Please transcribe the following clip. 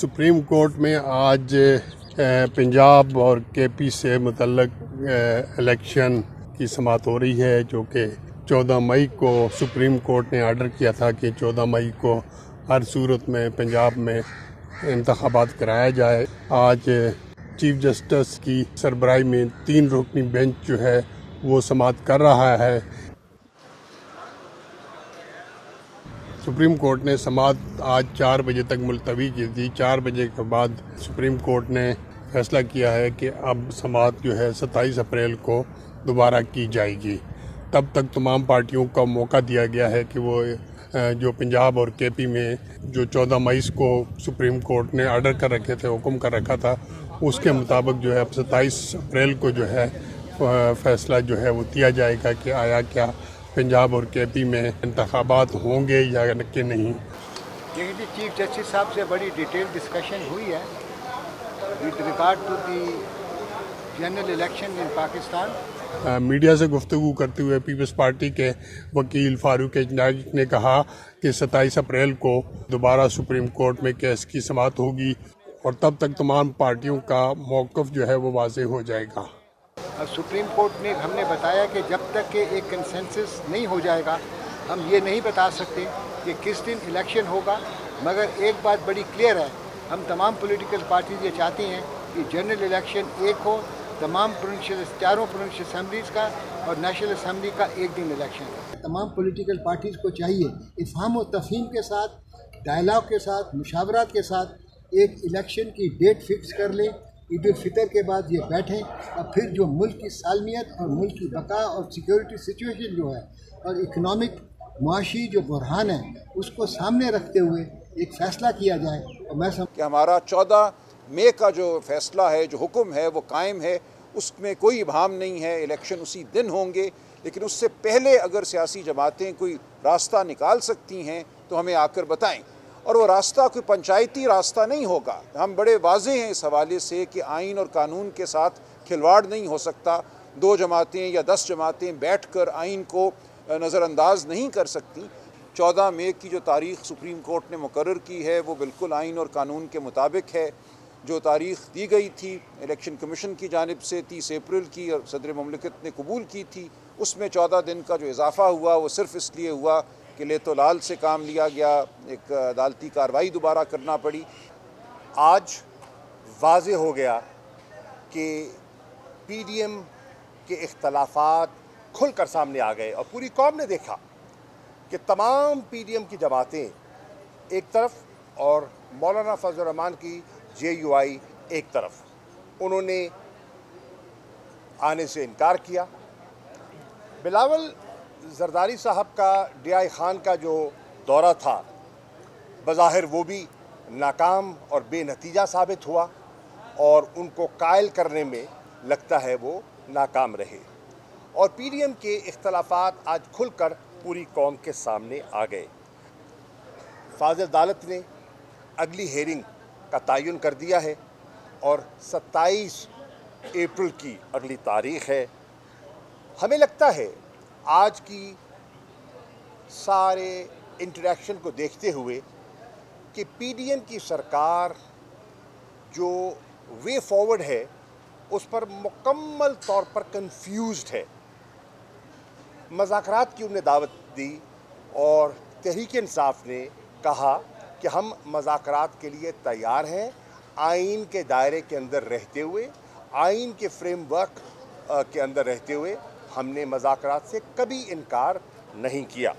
Supreme court में आज पंजाब और केपी से मुतल्लक इलेक्शन की समाअत हो रही है, जो कि 14 मई को सुप्रीम कोर्ट ने आर्डर किया था कि 14 मई को हर सूरत में पंजाब में इंतखाबात कराया जाए। आज चीफ जस्टिस की सरबराही में 3 रुकनी बेंच जो है वो समाअत कर रहा है। सुप्रीम कोर्ट ने समाअत आज 4 बजे तक मुलतवी की थी। 4 बजे के बाद सुप्रीम कोर्ट ने फैसला किया है कि अब समाअत जो है 27 अप्रैल को दोबारा की जाएगी। तब तक तमाम पार्टियों को मौका दिया गया है कि वो जो पंजाब और केपी में जो 14 मई को सुप्रीम कोर्ट ने आर्डर कर रखे थे, हुक्म कर रखा था, उसके मुताबिक जो है अब 27 अप्रैल को जो है फैसला जो है वो दिया जाएगा कि आया क्या पंजाब और केपी में इंतखाबात होंगे या कि नहीं। देखिए, चीफ जस्टिस साहब से बड़ी डिटेल डिस्कशन हुई है with regard to the general election in Pakistan. Media से गुफ्तगू करते हुए पीपल्स पार्टी के वकील फारूक एजनाज ने कहा कि 27 अप्रैल को दोबारा सुप्रीम कोर्ट में केस की समाअत होगी और तब तक तमाम पार्टियों का मौक़िफ़ जो है वो वाज़ेह हो जाएगा। सुप्रीम कोर्ट ने हमने बताया कि जब तक कि एक कंसेंसस नहीं हो जाएगा हम ये नहीं बता सकते कि किस दिन इलेक्शन होगा, मगर एक बात बड़ी क्लियर है, हम तमाम पॉलिटिकल पार्टीज ये चाहती हैं कि जनरल इलेक्शन एक हो, तमाम चारों प्रोविंशियल असम्बलीज़ का और नेशनल असम्बली का एक दिन इलेक्शन है। तमाम पॉलिटिकल पार्टीज़ को चाहिए इफ़हाम और तफ़हीम के साथ, डायलॉग के साथ, मुशावरात के साथ एक इलेक्शन की डेट फिक्स कर लें। ईद उल फितर के बाद ये बैठें और फिर जो मुल्क की सालमियत और मुल्क की बका और सिक्योरिटी सिचुएशन जो है और इकनॉमिक मुआशी जो बुरहान है उसको सामने रखते हुए एक फ़ैसला किया जाए। और मैं कि हमारा 14 मई का जो फ़ैसला है, जो हुक्म है, वो कायम है, उसमें कोई इबाहम नहीं है। इलेक्शन उसी दिन होंगे, लेकिन उससे पहले अगर सियासी जमातें कोई रास्ता निकाल सकती हैं तो हमें आकर बताएं। और वो रास्ता कोई पंचायती रास्ता नहीं होगा। हम बड़े वाज़ेह हैं इस हवाले से कि आइन और कानून के साथ खिलवाड़ नहीं हो सकता। 2 जमातें या 10 जमातें बैठकर आइन को नज़रअंदाज नहीं कर सकती। 14 मई की जो तारीख़ सुप्रीम कोर्ट ने मुकर्रर की है वो बिल्कुल आइन और कानून के मुताबिक है। जो तारीख़ दी गई थी इलेक्शन कमीशन की जानिब से 30 अप्रैल की और सदर मुमलिकत ने कबूल की थी, उसमें 14 दिन का जो इजाफ़ा हुआ वो सिर्फ़ इसलिए हुआ कि ले तो लाल से काम लिया गया, एक अदालती कार्रवाई दोबारा करना पड़ी। आज वाज़ेह हो गया कि पीडीएम के इख्तलाफात खुलकर सामने आ गए और पूरी कौम ने देखा कि तमाम पीडीएम की जमातें एक तरफ और मौलाना फजल रहमान की जेयूआई एक तरफ, उन्होंने आने से इनकार किया। बिलावल जरदारी साहब का डीआई खान का जो दौरा था, बज़ाहिर वो भी नाकाम और बेनतीजा साबित हुआ और उनको कायल करने में लगता है वो नाकाम रहे। और पीडीएम के इख्तलाफात आज खुलकर पूरी कौम के सामने आ गए। फाजिल अदालत ने अगली हेयरिंग का तयन कर दिया है और 27 अप्रैल की अगली तारीख़ है। हमें लगता है आज की सारे इंटरेक्शन को देखते हुए कि पीडीएम की सरकार जो वे फॉरवर्ड है उस पर मुकम्मल तौर पर कंफ्यूज्ड है। मज़ाकरात की उन्हें दावत दी और तहरीक इंसाफ ने कहा कि हम मज़ाकरात के लिए तैयार हैं, आइन के दायरे के अंदर रहते हुए, आइन के फ्रेमवर्क के अंदर रहते हुए। हमने मज़ाकरात से कभी इनकार नहीं किया।